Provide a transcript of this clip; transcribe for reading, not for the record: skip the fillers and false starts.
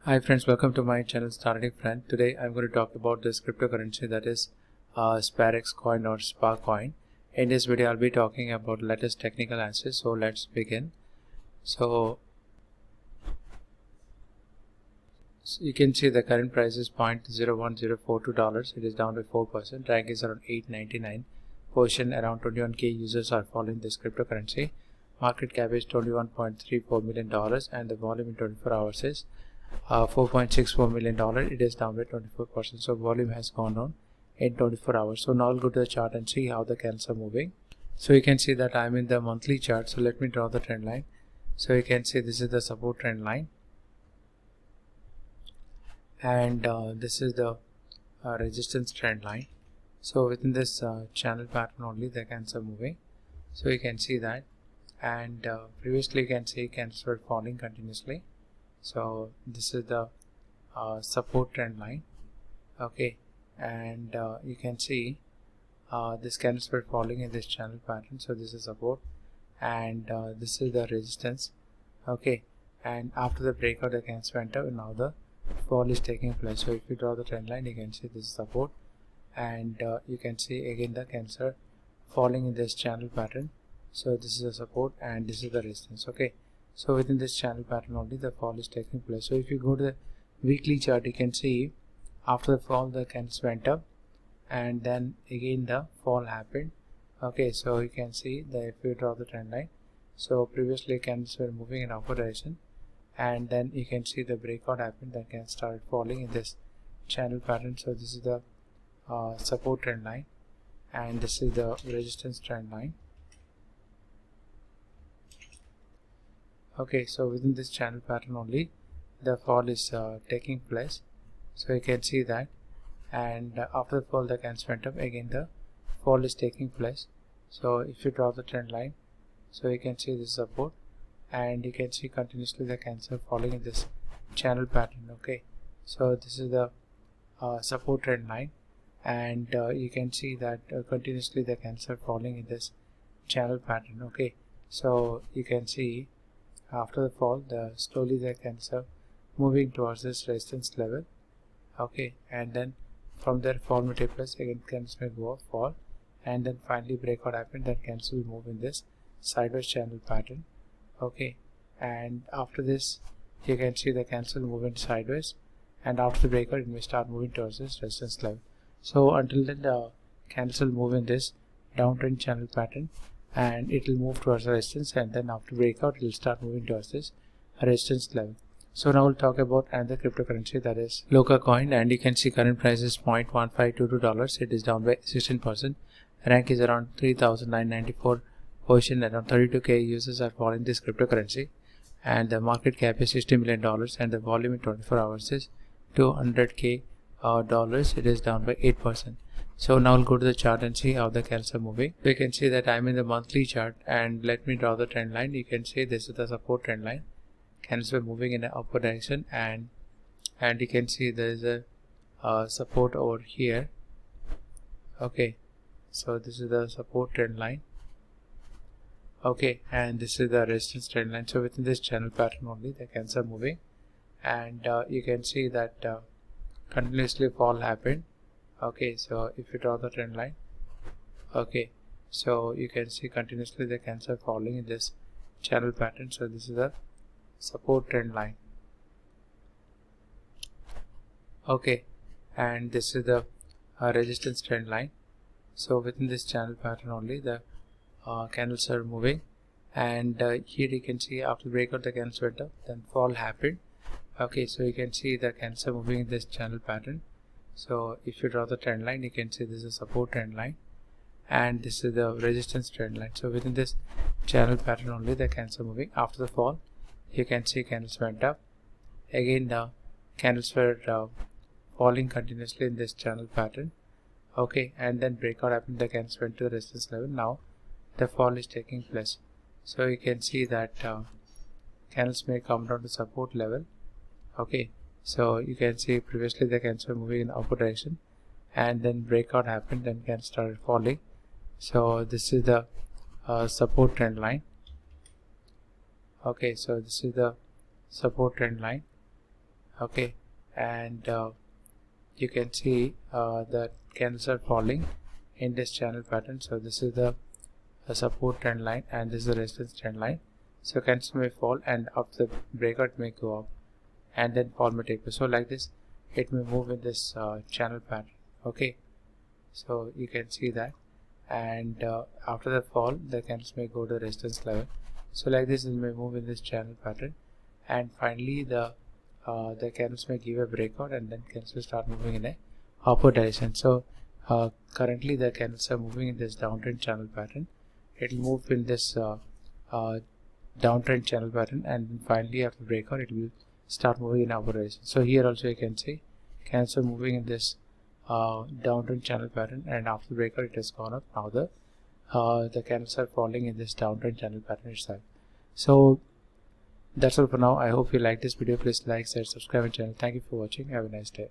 Hi friends, welcome to my channel Starting Friend. Today I'm going to talk about this cryptocurrency that is SparX coin or SPA coin. In this video I'll be talking about latest technical answers. So let's begin. So you can see the current price is $0.01042. It is down by 4%. Rank is around 899. Position around 21k users are following this cryptocurrency. Market cap is $21.34 million and the volume in 24 hours is $4.64 million. It is down by 24%. So volume has gone down in 24 hours. So now I'll go to the chart and see how the candles are moving. So you can see that I'm in the monthly chart. So let me draw the trend line. So you can see this is the support trend line, and this is the resistance trend line. So within this channel pattern only the candles are moving. So you can see that, and previously you can see candles were falling continuously. So this is the support trend line, okay, and you can see this candles were falling in this channel pattern. So this is support, and this is the resistance, okay, and after the breakout the candles went up and now the fall is taking place. So if you draw the trend line, you can see this is support, and you can see again the candles are falling in this channel pattern. So this is the support and this is the resistance, okay. So within this channel pattern only the fall is taking place. So if you go to the weekly chart, you can see after the fall the candles went up and then again the fall happened, okay. So you can see that if you draw the trend line, so previously candles were moving in upward direction, and then you can see the breakout happened, then candles started falling in this channel pattern. So this is the support trend line and this is the resistance trend line, okay. So within this channel pattern only the fall is taking place. So you can see that, and after the fall the candles went up, again the fall is taking place. So if you draw the trend line, so you can see this support, and you can see continuously the candles are falling in this channel pattern, okay. So this is the support trend line, and you can see that continuously the candles are falling in this channel pattern, okay. So you can see after the fall slowly the candles are moving towards this resistance level, okay, and then from there fall multiplies, again candles may go up, fall, and then finally breakout happen, then candles will move in this sideways channel pattern, okay. And after this you can see the candles will move in sideways, and after the breakout it may start moving towards this resistance level. So until then the candles will move in this downtrend channel pattern and it will move towards the resistance, and then after breakout it will start moving towards this resistance level. So now we'll talk about another cryptocurrency, that is Loka coin, and you can see current price is $0.1522. It is down by 16%. Rank is around 3,994. Position around 32k users are following this cryptocurrency, and the market cap is $60 million and the volume in 24 hours is 200k dollars. It is down by 8%. So now I'll go to the chart and see how the candles are moving. So you can see that I'm in the monthly chart, and let me draw the trend line. You can see this is the support trend line. Candles were moving in an upward direction, and you can see there is a support over here, okay. So this is the support trend line, okay, and this is the resistance trend line. So within this channel pattern only the candles are moving, and you can see that continuously fall happened, okay. So if you draw the trend line, okay, so you can see continuously the candles are falling in this channel pattern. So this is the support trend line, okay, and this is the resistance trend line. So within this channel pattern only the candles are moving, and here you can see after breakout the candles went up, then fall happened, okay. So you can see the candles are moving in this channel pattern. So if you draw the trend line, you can see this is a support trend line and this is the resistance trend line. So within this channel pattern only the candles are moving. After the fall you can see candles went up, again the candles were falling continuously in this channel pattern, okay, and then breakout happened, the candles went to the resistance level. Now the fall is taking place. So you can see that candles may come down to support level, okay. So you can see previously the candles were moving in upward direction, and then breakout happened, then candles started falling. So this is the support trend line, okay. So this is the support trend line, Okay, and you can see the candles are falling in this channel pattern. So this is the support trend line and this is the resistance trend line. So candles may fall and after the breakout may go up and then fall may take place. So like this it may move in this channel pattern. Okay, so you can see that, and after the fall the candles may go to the resistance level. So like this it may move in this channel pattern, and finally the candles may give a breakout and then candles will start moving in a upward direction. So currently the candles are moving in this downtrend channel pattern. It will move in this downtrend channel pattern, and then finally after breakout it will start moving in upward direction. So here also you can see candles are moving in this downtrend channel pattern, and after breakout it has gone up. Now the candles are falling in this downtrend channel pattern itself. So that's all for now. I hope you like this video. Please like, share, subscribe my channel. Thank you for watching. Have a nice day.